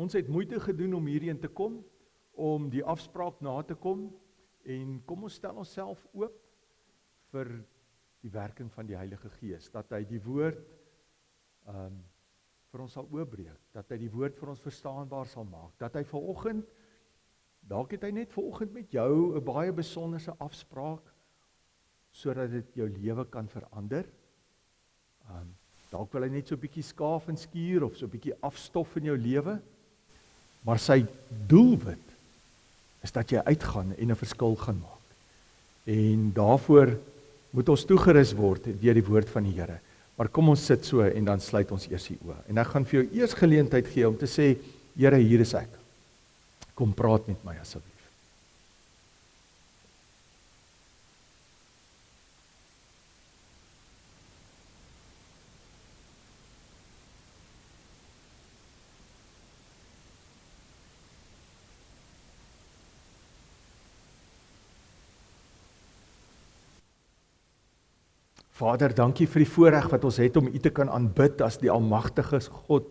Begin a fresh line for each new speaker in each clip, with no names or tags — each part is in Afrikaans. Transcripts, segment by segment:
Ons het moeite gedoen om hierheen te kom, om die afspraak na te kom, en kom ons stel onsself oop vir die werking van die Heilige Gees, dat hy die woord vir ons sal oopbreek, dat hy die woord vir ons verstaanbaar sal maak, dat hy vanoggend, dalk het hy net vanoggend met jou 'n baie besonderse afspraak, sodat dit jou lewe kan verander. Dalk wil hy net so 'n bietjie skaaf en skuur, of so 'n bietjie afstof in jou lewe, maar sy doelwit is dat jy uitgaan en 'n verskil gaan maak. En daarvoor moet ons toegerus word deur die woord van die Here. Maar kom ons sit so en dan sluit ons eers die oë. En ek gaan vir jou eers geleentheid gee om te sê, Here, hier is ek. Kom praat met my asseblief. Vader, dankie vir die voorreg wat ons het om U te kan aanbid as die almagtige God,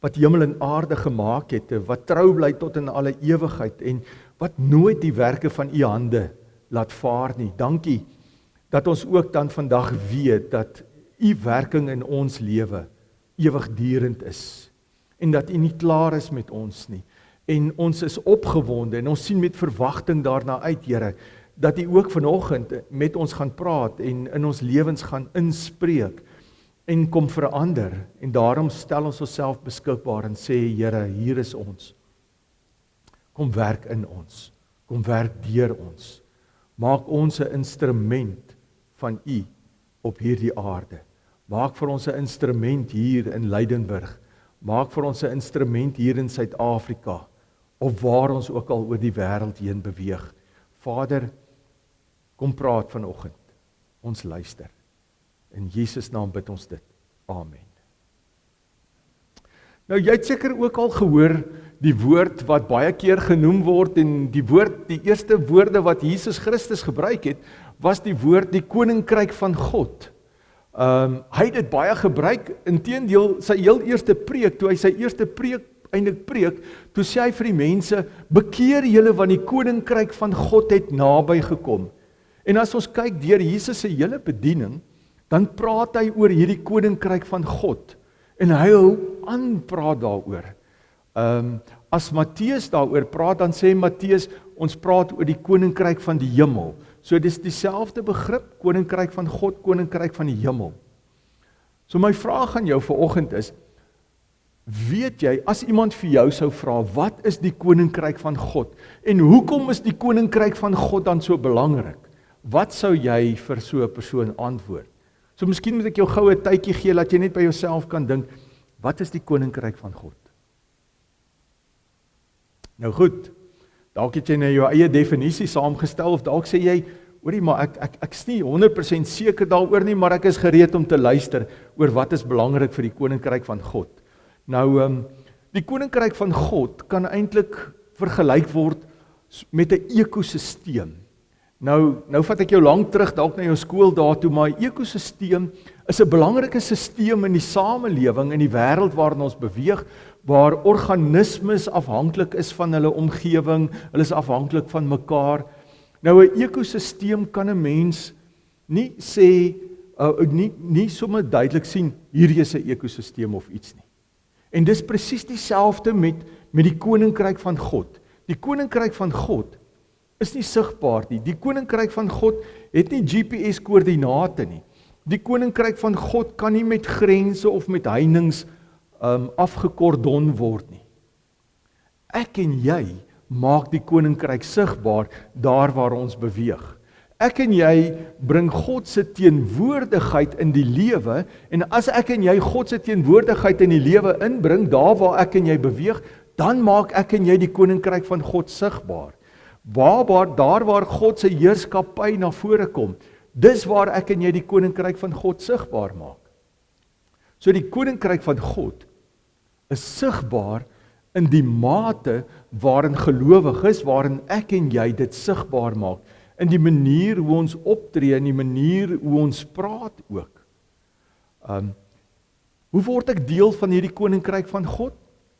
wat hemel en aarde gemaak het, wat trou bly tot in alle ewigheid, en wat nooit die werke van U hande laat vaar nie. Dankie dat ons ook dan vandag weet, dat U werking in ons lewe ewigdurend is, en dat U nie klaar is met ons nie, en ons is opgewonde, en ons sien met verwagting daarna uit, Here, dat U ook vanoggend met ons gaan praat en in ons lewens gaan inspreek en kom verander. En daarom stel ons onsself beskikbaar en sê, Here, hier is ons. Kom werk in ons. Kom werk deur ons. Maak ons 'n instrument van U op hierdie aarde. Maak vir ons 'n instrument hier in Lydenburg. Maak vir ons 'n instrument hier in Suid-Afrika, of waar ons ook al oor die wêreld heen beweeg. Vader, kom praat vanoggend. Ons luister. In Jesus naam bid ons dit. Amen. Nou, jy het seker ook al gehoor die woord wat baie keer genoem word, en die eerste woorde wat Jesus Christus gebruik het, was die woord die koninkryk van God. Hy het dit baie gebruik, inteendeel sy heel eerste preek, toe hy sy eerste preek, toe sê hy vir die mense, bekeer julle want die koninkryk van God het naby gekom. En as ons kyk deur Jesus se hele bediening, dan praat hy oor hierdie koninkryk van God. En hy hou aan praat daaroor. As Matteus daaroor praat, dan sê Matteus, ons praat oor die koninkryk van die hemel. So dis dieselfde begrip, koninkryk van God, koninkryk van die hemel. So my vraag aan jou vanoggend is, weet jy, as iemand vir jou sou vra, wat is die koninkryk van God? En hoekom is die koninkryk van God dan so belangrik? Wat sou jy vir so 'n persoon antwoord? So miskien moet ek jou gou 'n tydjie gee, dat jy net by jouself kan dink, wat is die koninkryk van God? Nou goed, dalk het jy nou jou eie definisie saamgestel, of dalk sê jy, hoorie, maar ek is nie 100% seker daaroor nie, maar ek is gereed om te luister oor wat is belangrik vir die koninkryk van God. Nou, die koninkryk van God kan eintlik vergelyk word met 'n ekosisteem. Nou vat ek jou lank terug, dalk na jou skool daartoe, maar 'n ekosisteem is 'n belangrike sisteem in die samelewing, in die wêreld waarin ons beweeg, waar organismes afhanklik is van hulle omgewing, hulle is afhanklik van mekaar. Nou 'n ekosisteem kan 'n mens nie sê, nie sommer duidelik sien, hierdie is 'n ekosisteem of iets nie. En dis presies dieselfde met die koninkryk van God. Die koninkryk van God is nie sigbaar nie. Die koninkryk van God het nie GPS-koördinate nie. Die koninkryk van God kan nie met grense of met heininge afgekordon word nie. Ek en jy maak die koninkryk sigbaar daar waar ons beweeg. Ek en jy bring God se teenwoordigheid in die lewe, en as ek en jy God se teenwoordigheid in die lewe inbring, daar waar ek en jy beweeg, dan maak ek en jy die koninkryk van God sigbaar. Daar waar God se heerskappy na vore kom, dis waar ek en jy die koninkryk van God sigbaar maak. So die koninkryk van God is sigbaar in die mate waarin gelowiges, waarin ek en jy dit sigbaar maak, in die manier hoe ons optree, in die manier hoe ons praat ook. Hoe word ek deel van hierdie koninkryk van God?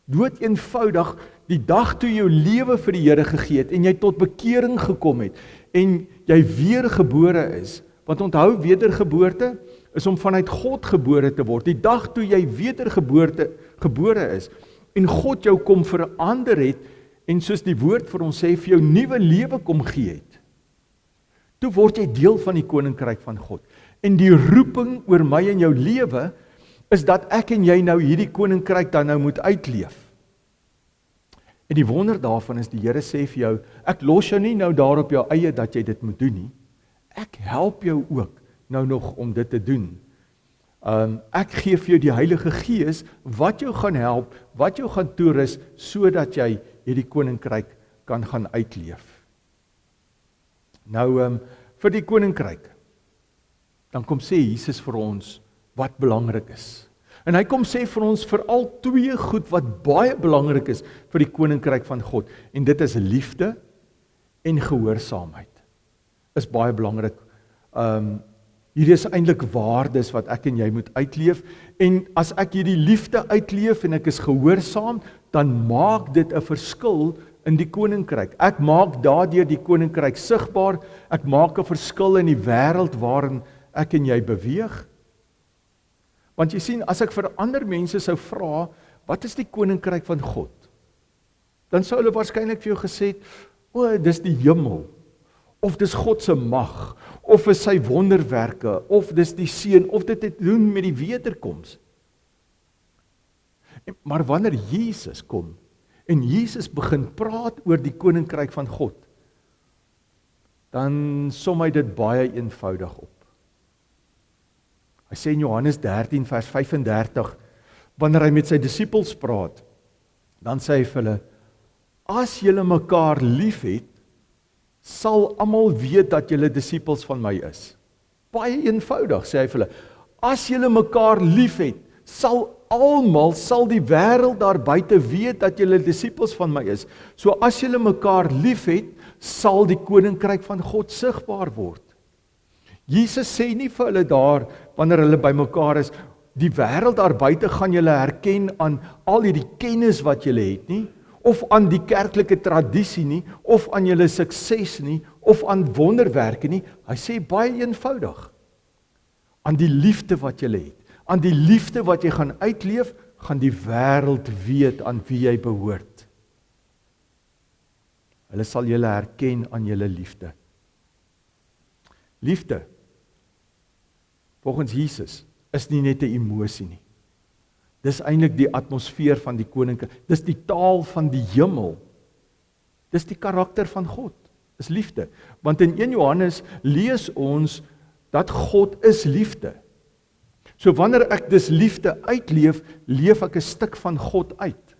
Dood eenvoudig, die dag toe jou lewe vir die Here gegee het, en jy tot bekering gekom het, en jy weergebore is, want onthou, wedergeboorte is om vanuit God gebore te word, die dag toe jy wedergebore is, en God jou kom verander het, en soos die woord vir ons sê, vir jou nuwe lewe kom gee het, toe word jy deel van die koninkryk van God, en die roeping oor my en jou lewe, is dat ek en jy nou hierdie koninkryk dan nou moet uitleef. En die wonder daarvan is, die Here sê vir jou, ek los jou nie nou daar op jou eie dat jy dit moet doen nie, ek help jou ook nou nog om dit te doen. Ek gee vir jou die Heilige Gees, wat jou gaan help, wat jou gaan toerus, sodat jy hierdie koninkryk kan gaan uitleef. Nou, vir die koninkryk, dan kom sê Jesus vir ons, wat belangrik is. En hy kom sê vir ons veral twee goed wat baie belangrik is vir die koninkryk van God. En dit is liefde en gehoorsaamheid. Is baie belangrik. Hierdie is eintlik waardes wat ek en jy moet uitleef. En as ek hierdie liefde uitleef en ek is gehoorsaam, dan maak dit 'n verskil in die koninkryk. Ek maak daardeur die koninkryk sigbaar. Ek maak 'n verskil in die wêreld waarin ek en jy beweeg. Want jy sien, as ek vir ander mense sou vra, wat is die koninkryk van God? Dan sou hulle waarskynlik vir jou gesê het, o, dis die hemel, of dis God se mag, of is sy wonderwerke, of dis die seën, of dit het te doen met die wederkoms. Maar wanneer Jesus kom, en Jesus begin praat oor die koninkryk van God, dan som hy dit baie eenvoudig op. Hy sê in Johannes 13 vers 35, wanneer hy met sy disippels praat, dan sê hy vir hulle, as julle mekaar lief het, sal almal weet dat julle disippels van my is. Baie eenvoudig, sê hy vir hulle, as julle mekaar lief het, sal die wêreld daar buite weet dat julle disippels van my is. So as julle mekaar lief het, sal die koninkryk van God sigbaar word. Jesus sê nie vir hulle daar, wanneer hulle by mekaar is, die wêreld daar buite gaan julle herken aan al hierdie kennis wat julle het nie, of aan die kerklike tradisie nie, of aan julle sukses nie, of aan wonderwerke nie. Hy sê baie eenvoudig, aan die liefde wat julle het, aan die liefde wat jy gaan uitleef, gaan die wêreld weet aan wie jy behoort. Hulle sal julle herken aan julle liefde. Liefde, volgens Jesus, is nie net 'n emosie nie. Dis eintlik die atmosfeer van die koninkryk. Dis die taal van die hemel. Dis die karakter van God. Is liefde. Want in 1 Johannes lees ons dat God is liefde. So wanneer ek dis liefde uitleef, leef ek 'n stuk van God uit.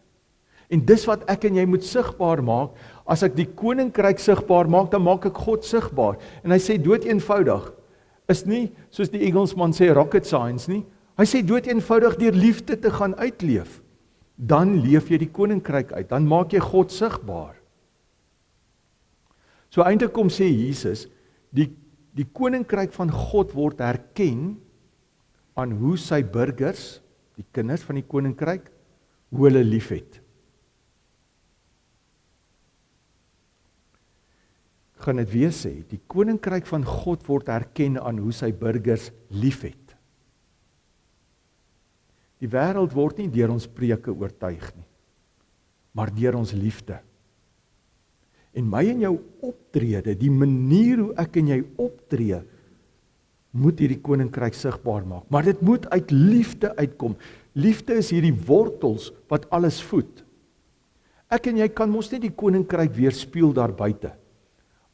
En dis wat ek en jy moet sigbaar maak. As ek die koninkryk sigbaar maak, dan maak ek God sigbaar. En hy sê dood eenvoudig, is nie, soos die Engelsman sê, rocket science nie. Hy sê dood eenvoudig deur liefde te gaan uitleef. Dan leef jy die koninkryk uit, dan maak jy God sigbaar. So eintlik kom sê Jesus, die koninkryk van God word herken aan hoe sy burgers, die kinders van die koninkryk, hoe hulle lief het. Ek gaan dit weer sê, die koninkryk van God word herken aan hoe sy burgers lief het. Die wêreld word nie deur ons preke oortuig nie, maar deur ons liefde. En my en jou optrede, die manier hoe ek en jy optree, moet hierdie koninkryk sigbaar maak. Maar dit moet uit liefde uitkom. Liefde is hierdie wortels wat alles voed. Ek en jy kan mos nie die koninkryk weerspieël daar buite,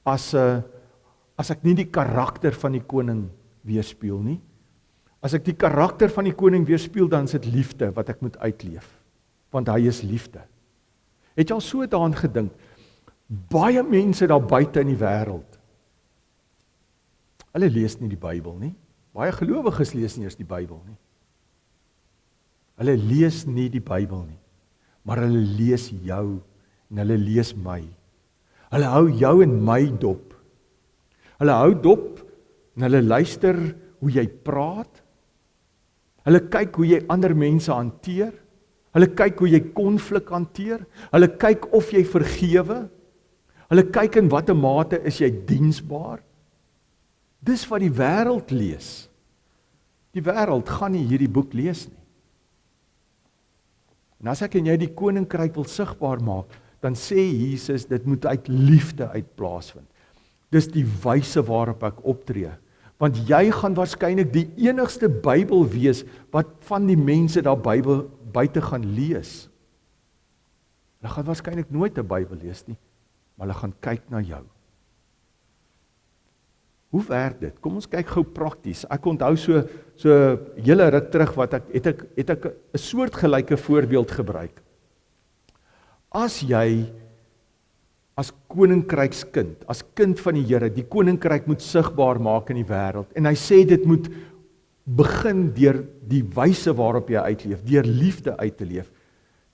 as ek nie die karakter van die koning weerspieël nie. As ek die karakter van die koning weerspieël, dan is dit liefde wat ek moet uitleef, want hy is liefde. Het jy al so daaraan gedink? Baie mense daar buite in die wêreld, hulle lees nie die Bybel nie. Baie gelowiges lees nie eers die Bybel nie. Hulle lees nie die Bybel nie, maar hulle lees jou en hulle lees my. Hulle hou jou en my dop. Hulle hou dop en hulle luister hoe jy praat. Hulle kyk hoe jy ander mense hanteer. Hulle kyk hoe jy konflik hanteer. Hulle kyk of jy vergewe. Hulle kyk in watter mate is jy diensbaar. Dis wat die wêreld lees. Die wêreld gaan nie hierdie boek lees nie. En as ek en jy die koninkryk wil sigbaar maak, dan sê Jesus, dit moet uit liefde uit plaasvind. Dis die wyse waarop ek optree. Want jy gaan waarskynlik die enigste Bybel wees wat van die mense daar buite gaan lees. Hulle gaan waarskynlik nooit 'n Bybel lees nie, maar hulle gaan kyk na jou. Hoe werk dit? Kom ons kyk gou prakties. Ek onthou so hele ruk terug wat het ek 'n soortgelyke voorbeeld gebruik. As jy as koninkrykskind, as kind van die Here, die koninkryk moet sigbaar maak in die wêreld. En hy sê dit moet begin deur die wyse waarop jy uitleef, deur liefde uit te leef.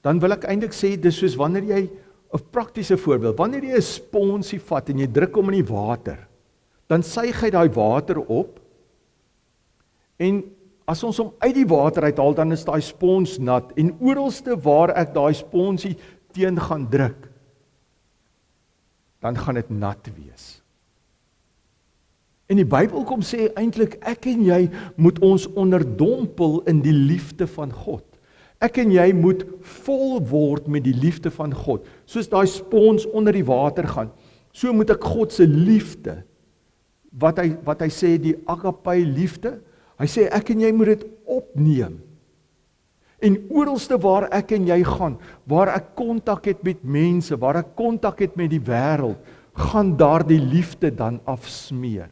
Dan wil ek eintlik sê, dis soos wanneer jy, 'n praktiese voorbeeld, wanneer jy 'n sponsie vat en jy druk hom in die water, dan suig hy daai water op, en as ons hom uit die water uithaal, dan is daai spons nat, en oralste waar ek daai sponsie teen gaan druk, dan gaan dit nat wees. En die Bybel kom sê eintlik, ek en jy moet ons onderdompel in die liefde van God. Ek en jy moet vol word met die liefde van God. Soos daai spons onder die water gaan, so moet ek God se liefde, wat hy sê, die agape liefde, hy sê ek en jy moet dit opneem. En oralste waar ek en jy gaan, waar ek kontak het met mense, waar ek kontak het met die wêreld, gaan daar die liefde dan afsmeer.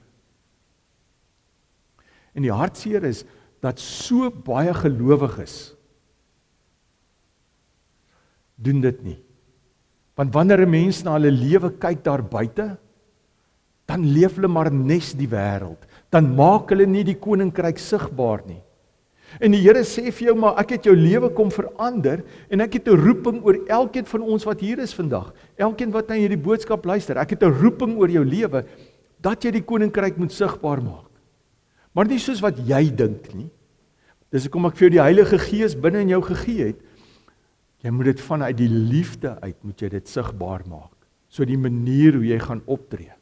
En die hartseer is, dat so baie gelowiges doen dit nie. Want wanneer 'n mens na hulle lewe kyk daar buite, dan leef hulle maar nes die wêreld. Dan maak hulle nie die koninkryk sigbaar nie. En die Here sê vir jou, maar ek het jou lewe kom verander, en ek het 'n roeping oor elkeen van ons wat hier is vandag. Elkeen wat na hierdie boodskap luister, ek het 'n roeping oor jou lewe, dat jy die koninkryk moet sigbaar maak. Maar nie soos wat jy dink nie. Dis hoekom ek vir jou die Heilige Gees binne in jou gegee het. Jy moet dit vanuit die liefde uit, moet jy dit sigbaar maak. So die manier hoe jy gaan optree.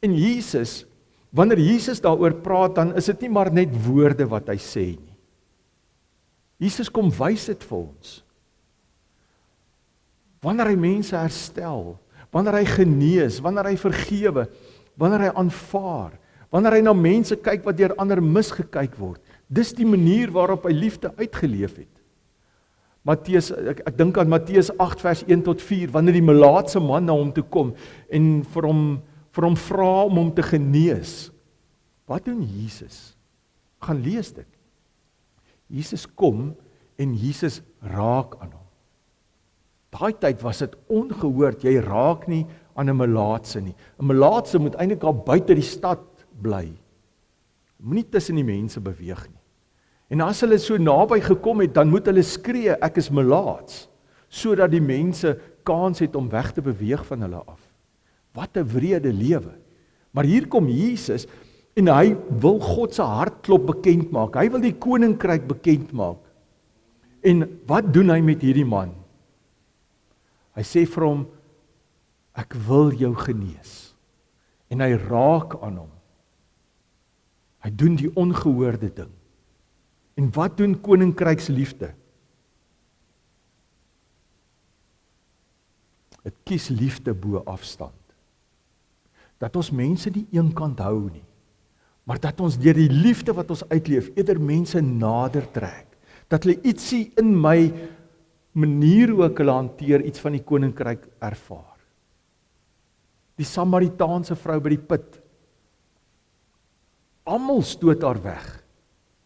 En Jesus, wanneer Jesus daaroor praat, dan is dit nie maar net woorde wat hy sê nie. Jesus kom wys dit vir ons. Wanneer hy mense herstel, wanneer hy genees, wanneer hy vergewe, wanneer hy aanvaar, wanneer hy na mense kyk wat deur ander misgekyk word, dis die manier waarop hy liefde uitgeleef het. Matteus, ek dink aan Matteus 8 vers 1 tot 4, wanneer die melaatse man na hom toe kom en vir hom vra om hom te genees. Wat doen Jesus? Gaan lees dit. Jesus kom en Jesus raak aan hom. Daai tyd was dit ongehoord, jy raak nie aan 'n melaatse nie. 'n Melaatse moet eintlik al buite die stad bly. Moenie tussen die mense beweeg nie. En as hulle so naby gekom het, dan moet hulle skree, ek is melaats, sodat die mense kans het om weg te beweeg van hulle af. Wat 'n wrede lewe. Maar hier kom Jesus, en hy wil God se hartklop bekend maak. Hy wil die koninkryk bekend maak. En wat doen hy met hierdie man? Hy sê vir hom, ek wil jou genees. En hy raak aan hom. Hy doen die ongehoorde ding. En wat doen koninkryksliefde? Dit kies liefde bo afstand. Dat ons mense nie eenkant hou nie, maar dat ons deur die liefde wat ons uitleef, eerder mense nader trek. Dat hulle ietsie in my manier hoe ek hulle hanteer, iets van die koninkryk ervaar. Die Samaritaanse vrou by die put. Almal stoot haar weg.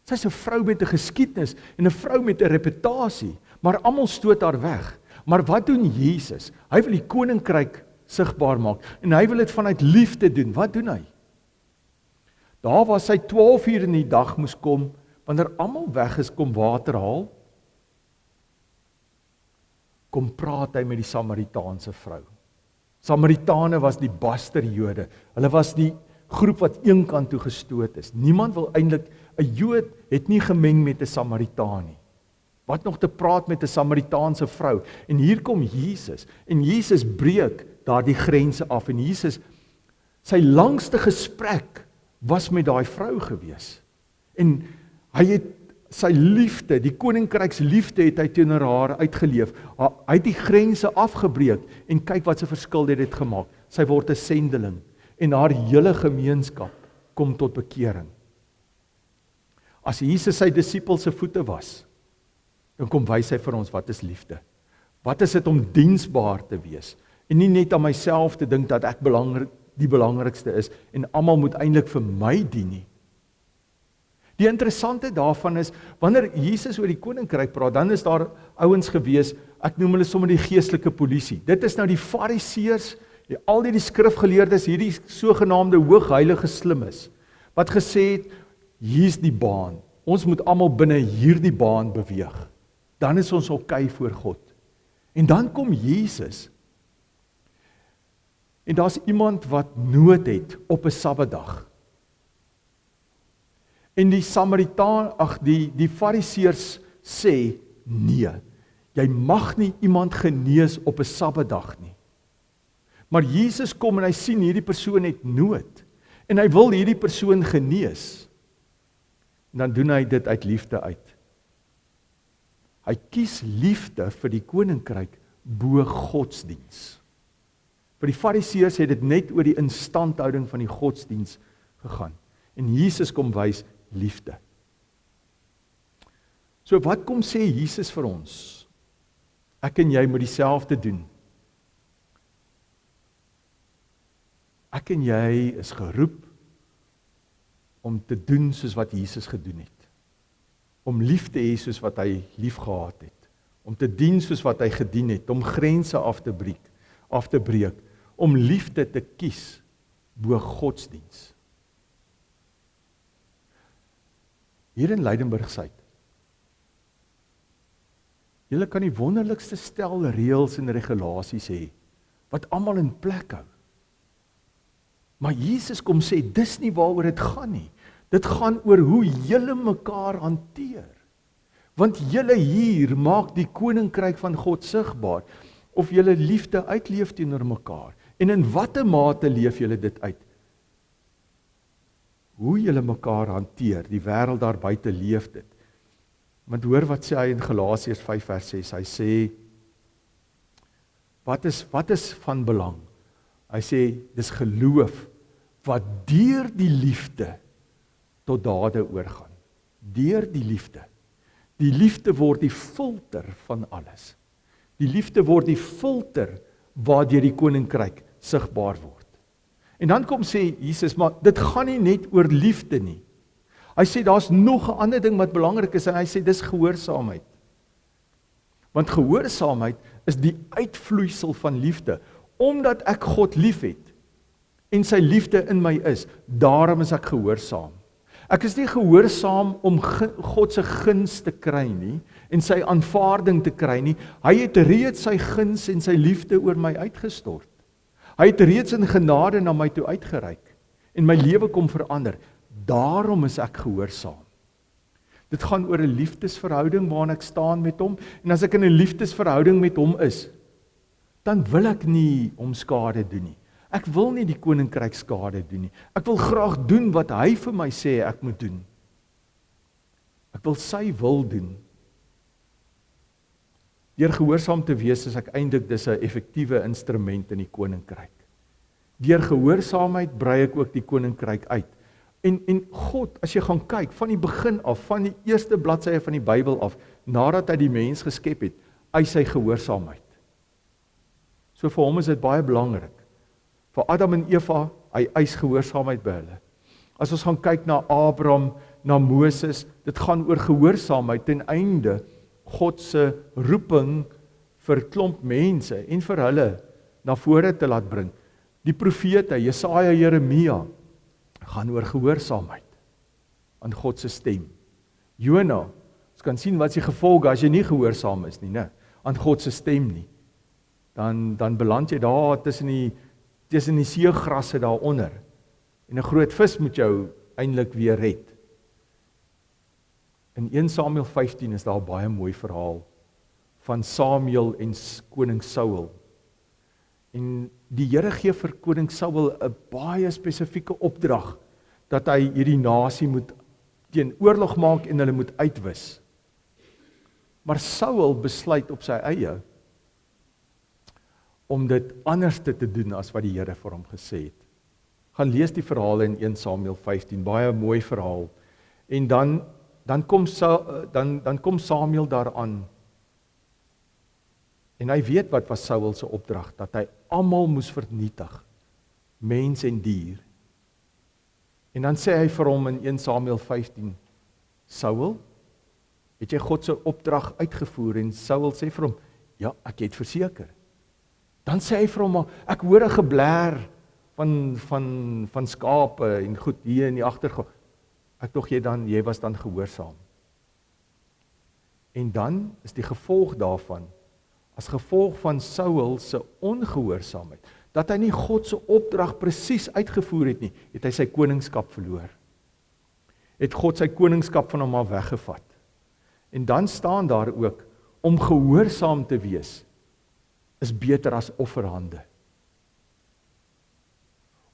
Sy's 'n vrou met 'n geskiedenis en 'n vrou met 'n reputasie, maar almal stoot haar weg. Maar wat doen Jesus? Hy wil die koninkryk sigbaar maak en hy wil dit vanuit liefde doen. Wat doen hy? Daar waar sy 12 uur in die dag moes kom, wanneer almal weg is, kom water haal, kom praat hy met die Samaritaanse vrou. Samaritane was die baster Jode. Hulle was die groep wat eenkant toe gestoot is. Niemand wil eintlik, 'n Jood het nie gemeng met 'n Samaritaan nie. Wat nog te praat met 'n Samaritaanse vrou? En hier kom Jesus, en Jesus breek daardie grense af, en Jesus, sy langste gesprek was met daai vrou gewees. En hy het sy liefde, die koninkryks liefde het hy teenoor haar uitgeleef. Hy het die grense afgebreek, en kyk wat 'n verskil het dit gemaak. Sy word 'n sendeling, en haar hele gemeenskap kom tot bekering. As Jesus sy disippels se voete was, dan kom wys hy vir ons wat is liefde. Wat is dit om diensbaar te wees? En nie net aan myself te dink dat ek die belangrikste is, en almal moet eintlik vir my dien nie. Die interessante daarvan is, wanneer Jesus oor die koninkryk praat, dan is daar ouens gewees, ek noem hulle sommer die geestelike polisie. Dit is nou die fariseërs, al die skrifgeleerdes, hierdie sogenaamde hoogheilige slimmes, wat gesê het, hier's die baan, ons moet almal binne hierdie baan beweeg, dan is ons oké voor God. En dan kom Jesus, en daar's iemand wat nood het op 'n Sabbatdag. En die Samaritaan, die Fariseërs sê, nee, jy mag nie iemand genees op 'n Sabbatdag nie. Maar Jesus kom en hy sien hierdie persoon het nood, en hy wil hierdie persoon genees. En dan doen hy dit uit liefde uit. Hy kies liefde vir die koninkryk bo godsdiens. Vir die Fariseërs het dit net oor die instandhouding van die godsdiens gegaan. En Jesus kom wys liefde. So wat kom sê Jesus vir ons? Ek en jy moet dieselfde doen. Ek en jy is geroep om te doen soos wat Jesus gedoen het. Om lief te hê soos wat hy lief gehad het. Om te dien soos wat hy gedien het. Om grense af te breek. Om liefde te kies bo godsdiens. Hier in Lydenburg-Suid. Julle kan die wonderlikste stel reëls en regulasies hê, wat almal in plek hou. Maar Jesus kom sê, dis nie waaroor dit gaan nie. Dit gaan oor hoe julle mekaar hanteer. Want julle hier maak die koninkryk van God sigbaar, of julle liefde uitleef teenoor mekaar. En in watter mate leef julle dit uit? Hoe julle mekaar hanteer, die wêreld daar buite leef dit. Want hoor wat sê hy in Galasiërs 5 vers 6, hy sê, wat is van belang? Hy sê, dis geloof, wat deur die liefde tot dade oorgaan. Deur die liefde. Die liefde word die filter van alles. Die liefde word die filter waardeur die koninkryk sigbaar word. En dan kom sê Jesus, maar dit gaan nie net oor liefde nie. Hy sê, daar's nog 'n ander ding wat belangrik is, en hy sê, dis gehoorsaamheid. Want gehoorsaamheid is die uitvloeisel van liefde. Omdat ek God lief het, en sy liefde in my is, daarom is ek gehoorsaam. Ek is nie gehoorsaam om God se guns te kry nie, en sy aanvaarding te kry nie. Hy het reeds sy guns en sy liefde oor my uitgestort. Hy het reeds in genade na my toe uitgereik, en my lewe kom verander. Daarom is ek gehoorsaam. Dit gaan oor 'n liefdesverhouding waarin ek staan met hom, en as ek in 'n liefdesverhouding met hom is, dan wil ek nie hom skade doen nie. Ek wil nie die koninkryk skade doen nie. Ek wil graag doen wat hy vir my sê ek moet doen. Ek wil sy wil doen. Deur gehoorsaam te wees is ek eintlik dis 'n effektiewe instrument in die koninkryk. Deur gehoorsaamheid brei ek ook die koninkryk uit. En God, as jy gaan kyk, van die begin af, van die eerste bladsye van die Bybel af, nadat hy die mens geskep het, eis hy gehoorsaamheid. So vir hom is dit baie belangrik. Vir Adam en Eva, hy eis gehoorsaamheid by hulle. As ons gaan kyk na Abraham, na Moses, dit gaan oor gehoorsaamheid ten einde God se roeping vir klomp mense en vir hulle na vore te laat bring. Die profete, Jesaja, Jeremia, gaan oor gehoorsaamheid aan God se stem. Jona, ons kan sien wat se gevolge as jy nie gehoorsaam is nie, né, aan God se stem nie. Dan beland jy daar tussen die seegrasse daaronder. En 'n groot vis moet jou eintlik weer red. In 1 Samuel 15 is daar 'n baie mooi verhaal van Samuel en koning Saul. En die Here gee vir koning Saul 'n baie spesifieke opdrag, dat hy hierdie nasie moet teen oorlog maak en hulle moet uitwis. Maar Saul besluit op sy eie om dit anders te doen as wat die Here vir hom gesê het. Gaan lees die verhaal in 1 Samuel 15, baie mooi verhaal. En dan kom Samuel daaraan. En hy weet wat was Saul se opdrag, dat hy almal moes vernietig, mens en dier. En dan sê hy vir hom in 1 Samuel 15, Saul, het jy God se opdrag uitgevoer? En Saul sê vir hom, ja, ek het verseker. Dan sê hy vir hom, ek hoor 'n geblær van skape en goed hier in die agtergrond. Ek dog jy was dan gehoorsaam. En dan is die gevolg daarvan, as gevolg van Saul se ongehoorsaamheid, dat hy nie God se opdrag presies uitgevoer het nie, het hy sy koningskap verloor. Het God sy koningskap van hom af weggevat. En dan staan daar ook, om gehoorsaam te wees, is beter as offerhande.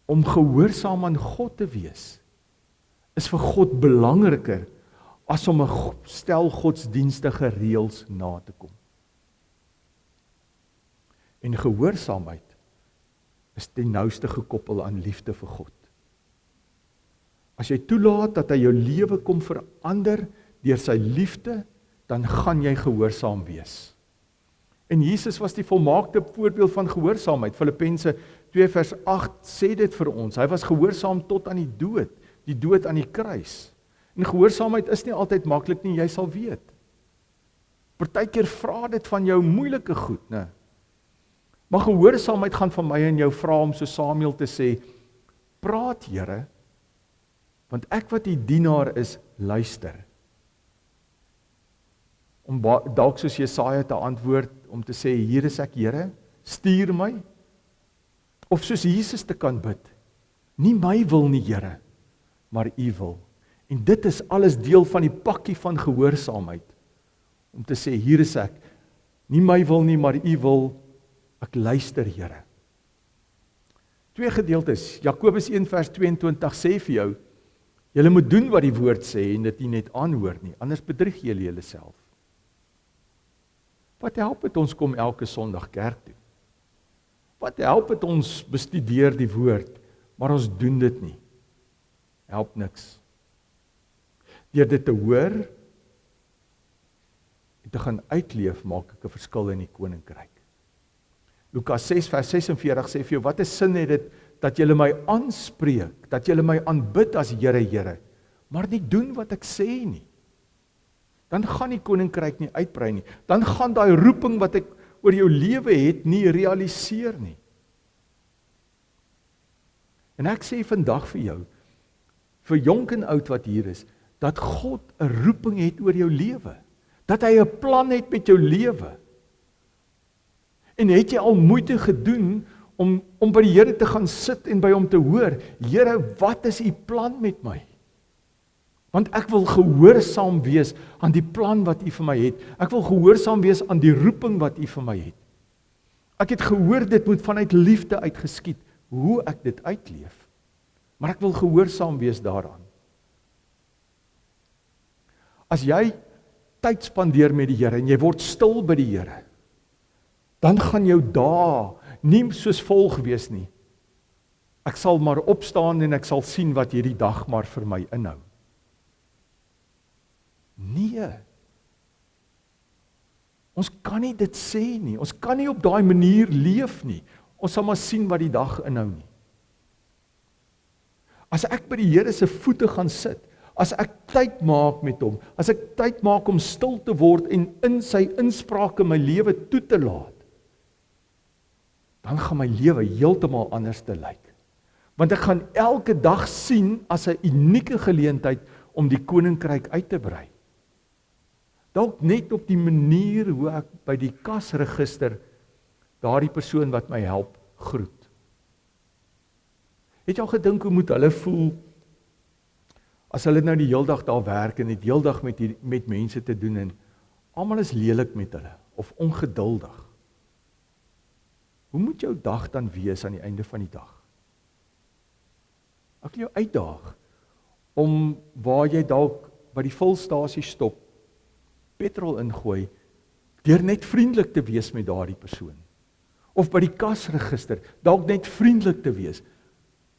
Om gehoorsaam aan God te wees, is vir God belangriker, as om 'n stel godsdienstige reëls na te kom. En gehoorsaamheid is ten nouste gekoppel aan liefde vir God. As jy toelaat dat hy jou lewe kom verander deur sy liefde, dan gaan jy gehoorsaam wees. En Jesus was die volmaakte voorbeeld van gehoorsaamheid. Filippense 2 vers 8 sê dit vir ons. Hy was gehoorsaam tot aan die dood aan die kruis. En gehoorsaamheid is nie altyd maklik nie, jy sal weet. Partykeer vra dit van jou moeilike goed, né? Maar gehoorsaamheid gaan van my en jou vra om so Samuel te sê, praat Here, want ek wat die dienaar is, luister. Om dalk soos Jesaja te antwoord, om te sê, hier is ek Here, stuur my. Of soos Jesus te kan bid, nie my wil nie Here, maar u wil. En dit is alles deel van die pakkie van gehoorsaamheid. Om te sê, hier is ek, nie my wil nie, maar u wil, ek luister Here. 2 gedeeltes, Jakobus 1 vers 22 sê vir jou, julle moet doen wat die woord sê en dit nie net aanhoor nie, anders bedrieg julle julleself. Wat help het ons kom elke Sondag kerk toe? Wat help het ons bestudeer die woord, maar ons doen dit nie? Help niks. Deur dit te hoor en te gaan uitleef, maak ek 'n verskil in die koninkryk. Lukas 6 vers 46 sê vir jou, wat 'n sin het dit dat julle my aanspreek, dat julle my aanbid as Here, Here, maar nie doen wat ek sê nie. Dan gaan die koninkryk nie uitbrei nie. Dan gaan daai roeping wat ek oor jou lewe het nie realiseer nie. En ek sê vandag vir jou, vir jonk en oud wat hier is, dat God 'n roeping het oor jou lewe. Dat hy 'n plan het met jou lewe. En het jy al moeite gedoen om by die Here te gaan sit en by hom te hoor, Here, wat is u plan met my? Want ek wil gehoorsaam wees aan die plan wat u vir my het. Ek wil gehoorsaam wees aan die roeping wat u vir my het. Ek het gehoor dit moet vanuit liefde uitgeskied, hoe ek dit uitleef. Maar ek wil gehoorsaam wees daaraan. As jy tyd spandeer met die Here en jy word stil by die Here, dan gaan jou dae nie soos volg wees nie. Ek sal maar opstaan en ek sal sien wat hierdie dag maar vir my inhou. Nee. Ons kan nie dit sê nie. Ons kan nie op daai manier leef nie. Ons sal maar sien wat die dag inhou nie. As ek by die Here se voete gaan sit, as ek tyd maak met hom, as ek tyd maak om stil te word en in sy inspraak in my lewe toe te laat, dan gaan my lewe heeltemal anders te lyk. Want ek gaan elke dag sien as 'n unieke geleentheid om die koninkryk uit te brei. Dalk net op die manier hoe ek by die kasregister daardie persoon wat my help groet. Het jy al gedink hoe moet hulle voel as hulle nou die hele dag daar werk en die hele dag met mense te doen en almal is lelik met hulle of ongeduldig. Hoe moet jou dag dan wees aan die einde van die dag? Ek wil jou uitdaag om waar jy dalk by die vulstasie stop, petrol ingooi, deur net vriendelik te wees met daardie persoon. Of by die kasregister, dalk net vriendelik te wees.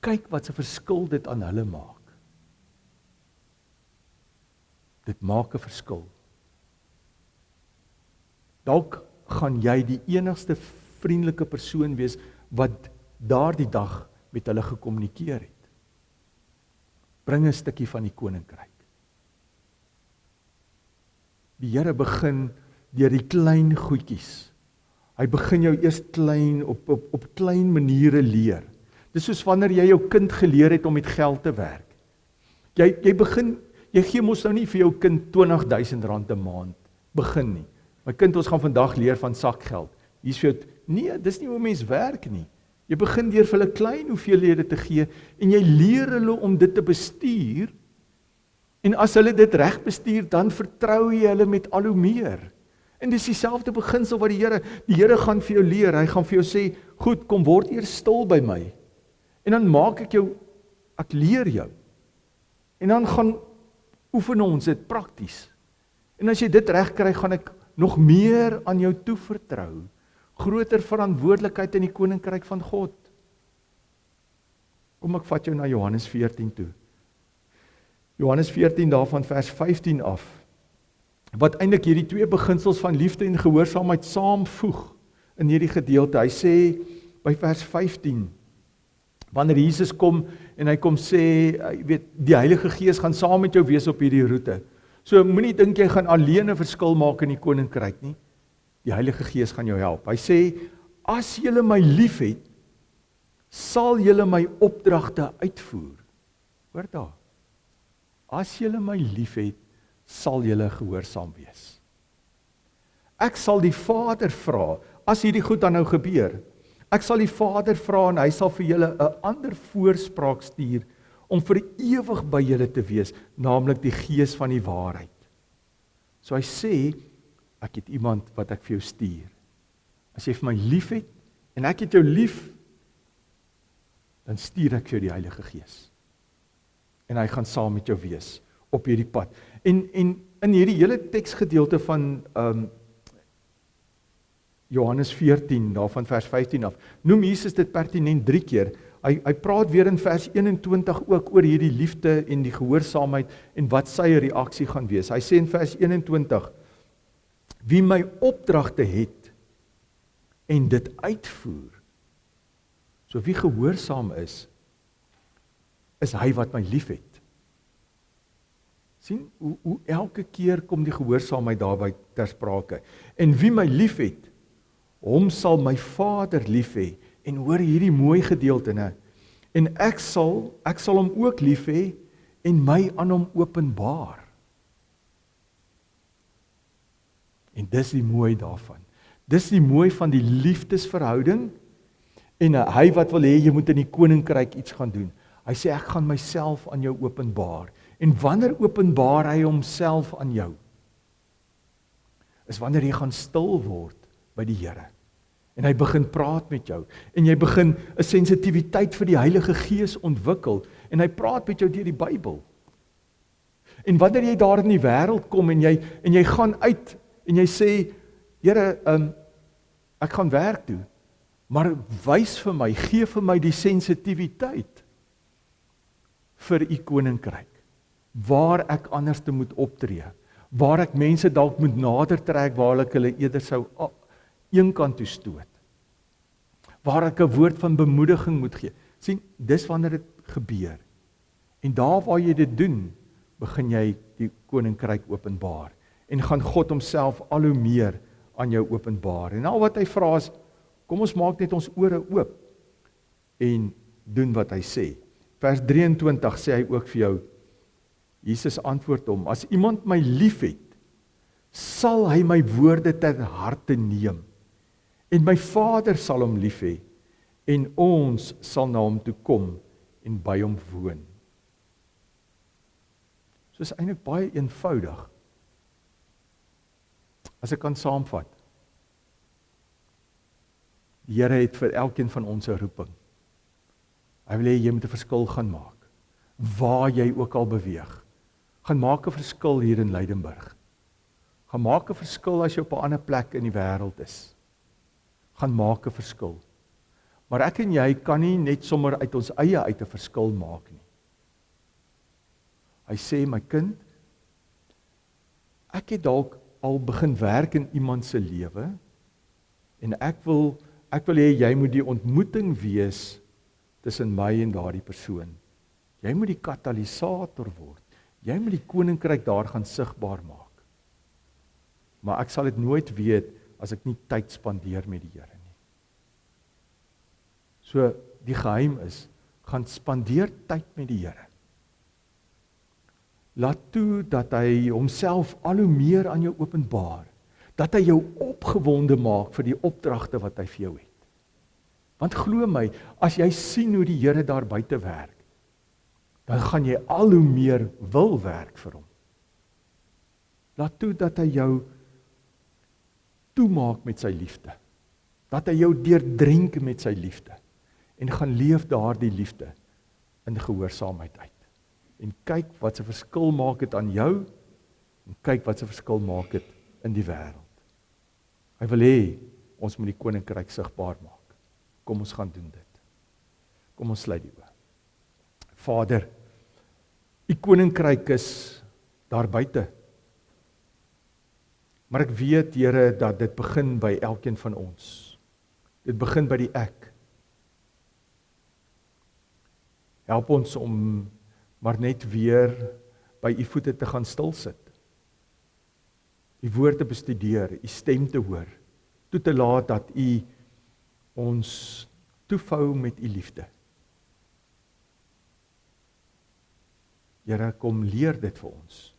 Kyk wat 'n verskil dit aan hulle maak. Dit maak 'n verskil. Dalk gaan jy die enigste vriendelike persoon wees wat daardie dag met hulle gekommunikeer het. Bring 'n stukkie van die koninkryk. Die Here begin deur die klein goedjies. Hy begin jou eers klein op klein maniere leer. Dis soos wanneer jy jou kind geleer het om met geld te werk. Jy gee mos nou nie vir jou kind R20.000 'n maand begin nie. My kind, ons gaan vandag leer van sakgeld. Hier's vir jou, nee, dis nie hoe mens werk nie. Jy begin deur vir hulle klein hoeveelhede te gee en jy leer hulle om dit te bestuur. En as hulle dit reg bestuur, dan vertrou jy hulle met al hoe meer. En dis dieselfde beginsel wat die Here gaan vir jou leer. Hy gaan vir jou sê, goed, kom word eers stil by my. En dan maak ek leer jou. En dan gaan oefen ons dit prakties. En as jy dit reg kry, gaan ek nog meer aan jou toevertrou. Groter verantwoordelikheid in die koninkryk van God. Kom ek vat jou na Johannes 14 toe. Johannes 14 daarvan vers 15 af. Wat eintlik hierdie twee beginsels van liefde en gehoorsaamheid saamvoeg in hierdie gedeelte. Hy sê by vers 15, wanneer Jesus kom en hy kom sê, die Heilige Gees gaan saam met jou wees op hierdie roete. So moenie dink jy gaan alleen 'n verskil maak in die koninkryk nie. Die Heilige Gees gaan jou help. Hy sê, as julle my liefhet, sal julle my opdragte uitvoer. Hoor daar. As julle my liefhet, sal julle gehoorsaam wees. Ek sal die Vader vra, as hierdie goed dan nou gebeur, ek sal die Vader vra en hy sal vir julle 'n ander voorspraak stuur om vir ewig by julle te wees, naamlik die Gees van die waarheid. So hy sê, ek het iemand wat ek vir jou stuur. As jy vir my lief het en ek het jou lief, dan stuur ek vir jou die Heilige Gees. En hy gaan saam met jou wees op hierdie pad. En in hierdie hele teksgedeelte van Johannes 14, daarvan vers 15 af, noem Jesus dit pertinent 3 keer. Hy praat weer in vers 21 ook oor hierdie liefde en die gehoorsaamheid en wat sy reaksie gaan wees. Hy sê in vers 21, wie my opdragte het en dit uitvoer, so wie gehoorsaam is hy wat my lief het. Sien, hoe elke keer kom die gehoorsaamheid daarby ter sprake. En wie my lief het, hom sal my Vader lief hê. En hoor hierdie mooi gedeelte, né? En ek sal hom ook lief hê en my aan hom openbaar. En dis die mooi daarvan. Dis die mooi van die liefdesverhouding. En hy wat wil hê jy moet in die koninkryk iets gaan doen. Hy sê ek gaan myself aan jou openbaar. En wanneer openbaar hy homself aan jou? Is wanneer jy gaan stil word by die Here. En hy begin praat met jou. En jy begin 'n sensitiwiteit vir die Heilige Gees ontwikkel. En hy praat met jou deur die Bybel. En wanneer jy daar in die wêreld kom en jy gaan uit en jy sê, Here, ek gaan werk doen, maar wys vir my, gee vir my die sensitiwiteit vir u koninkryk, waar ek anders te moet optree, waar ek mense dalk moet nader trek, waar ek hulle eerder sou een kant toe stoot, waar ek 'n woord van bemoediging moet gee. Sien, dis wanneer dit gebeur. En daar waar jy dit doen, begin jy die koninkryk openbaar, en gaan God homself al hoe meer aan jou openbaar. En al wat hy vra is, kom ons maak net ons ore oop, en doen wat hy sê. Vers 23 sê hy ook vir jou, Jesus antwoord hom, as iemand my lief het, sal hy my woorde ter harte neem, en my Vader sal hom lief hê, en ons sal na hom toe kom, en by hom woon. So is eintlik baie eenvoudig. As ek kan saamvat. Die Here het vir elkeen van ons 'n roeping. Hy wil hê jy moet 'n verskil gaan maak. Waar jy ook al beweeg. Gaan maak 'n verskil hier in Lydenburg. Gaan maak 'n verskil as jy op 'n ander plek in die wêreld is. Gaan maak 'n verskil. Maar ek en jy kan nie net sommer uit ons eie uit 'n verskil maak nie. Hy sê, my kind, ek het dalk al begin werk in iemand se lewe en ek wil hê jy moet die ontmoeting wees tussen my en daardie persoon. Jy moet die katalisator word. Jy moet die koninkryk daar gaan sigbaar maak. Maar ek sal dit nooit weet as ek nie tyd spandeer met die Here nie. So die geheim is, gaan spandeer tyd met die Here. Laat toe dat hy homself al hoe meer aan jou openbaar. Dat hy jou opgewonde maak vir die opdragte wat hy vir jou het. Want glo my, as jy sien hoe die Here daar buite werk, dan gaan jy al hoe meer wil werk vir hom. Laat toe dat hy jou toemaak met sy liefde. Dat hy jou deurdrenk met sy liefde. En gaan leef daardie liefde in gehoorsaamheid uit. En kyk wat 'n verskil maak dit aan jou, en kyk wat 'n verskil maak dit in die wêreld. Hy wil hê, ons moet die koninkryk sigbaar maak. Kom ons gaan doen dit. Kom ons sluit die oë. Vader, u koninkryk is daar buite. Maar ek weet, Here, dat dit begin by elkeen van ons. Dit begin by die ek. Help ons om maar net weer by u voete te gaan stil sit. U woord te bestudeer, u stem te hoor, toe te laat dat u ons toevou met u liefde. Here, kom leer dit vir ons.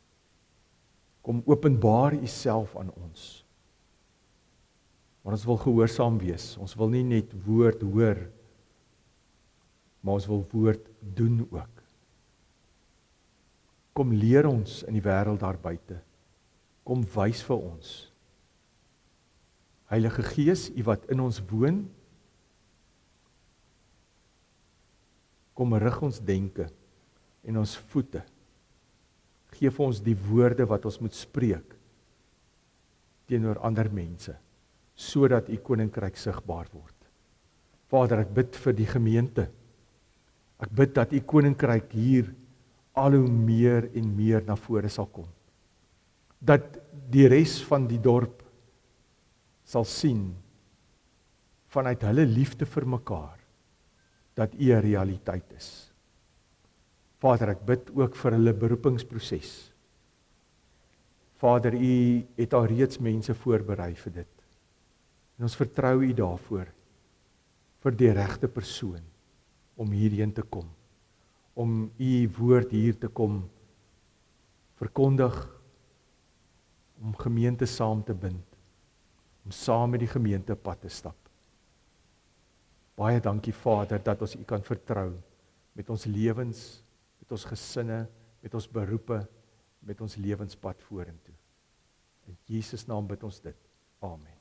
Kom openbaar u self aan ons. Maar ons wil gehoorsaam wees. Ons wil nie net woord hoor, maar ons wil woord doen ook. Kom leer ons in die wêreld daar buite. Kom wys vir ons. Heilige Gees, u wat in ons woon, kom rig ons denke en ons voete. Geef ons die woorde wat ons moet spreek teenoor ander mense, sodat u koninkryk sigbaar word. Vader, ek bid vir die gemeente. Ek bid dat u koninkryk hier al hoe meer en meer na vore sal kom. Dat die res van die dorp sal sien vanuit hulle liefde vir mekaar dat u 'n realiteit is. Vader, ek bid ook vir hulle beroepingsproses. Vader, u het al reeds mense voorberei vir dit. En ons vertrou u daarvoor, vir die regte persoon, om hierheen te kom, om u woord hier te kom verkondig, om gemeente saam te bind, om saam met die gemeente pad te stap. Baie dankie, Vader, dat ons u kan vertrou met ons lewens, met ons gesinne, met ons beroepe, met ons lewenspad vorentoe. In Jesus naam bid ons dit. Amen.